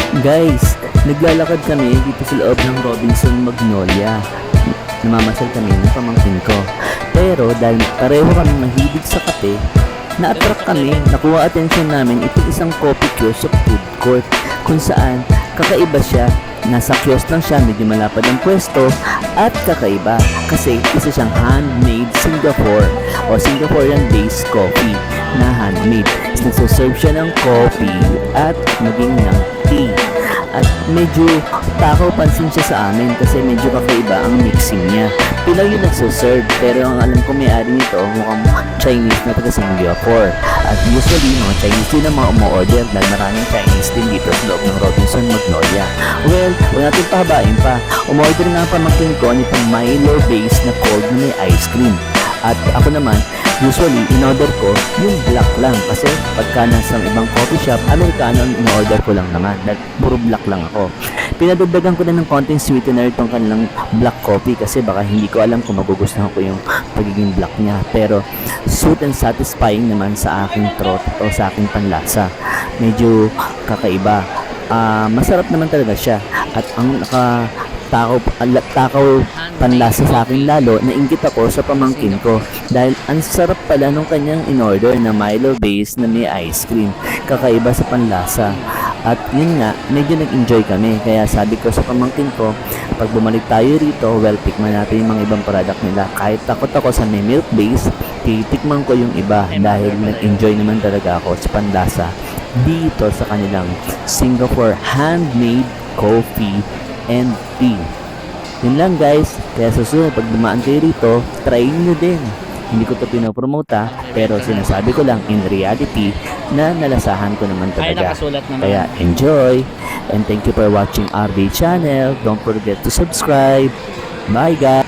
Guys, naglalakad kami dito sa loob ng Robinson Magnolia. Namamasyal kami ng pamangkin ko. Pero dahil pareho kami mahilig sa kape, na-attract kami, nakuha atensyon namin itong isang coffee kiosk sa food court kung saan kakaiba siya. Nasa kiosk lang siya, medyo malapad ang pwesto at kakaiba kasi isa siyang handmade Singapore o Singaporean based coffee na handmade. Nagsaserve siya ng coffee at maging ng tea. At medyo takaw pansin siya sa amin kasi medyo kakaiba ang mixing niya. Pinoy yung nagsaserve pero ang alam ko may-ari nito mukhang Chinese na taga Singapore. At usually mga Chinese din ang mga umu-order dahil maraming Chinese din dito sa loob ng Robinson Magnolia. Well, huwag natin pahabain pa. Umorder nga ang pamangkin ko nitong Milo based na cold na may ice cream. At ako naman, usually, in-order ko yung black lang kasi pagka nasa ibang coffee shop, Americano ang in-order ko lang naman dahil puro black lang ako. Pinadagdagan ko na ng konting sweetener itong kanilang black coffee kasi baka hindi ko alam kung magugustuhan ko yung pagiging black niya. Pero sweet and satisfying naman sa aking throat o sa aking panlasa. Medyo kakaiba. Masarap naman talaga siya at ang takaw panlasa sa akin lalo, nainggit ako sa pamangkin ko dahil ang sarap pala nung kanyang in-order na Milo base na may ice cream, kakaiba sa panlasa. At yun nga, medyo nag-enjoy kami kaya sabi ko sa pamangkin ko, pag bumalik tayo rito, well, tikman natin yung mga ibang product nila. Kahit takot ako sa may milk base, titikman ko yung iba dahil nag-enjoy naman talaga ako sa panlasa dito sa kanilang Singapore handmade coffee and tea. Yun lang guys, kaya susunod pag dumaan kayo rito, try nyo din. Hindi ko to pinopromote pero sinasabi ko lang in reality na nalasahan ko naman talaga. Kaya enjoy and thank you for watching RD channel. Don't forget to subscribe. Bye guys!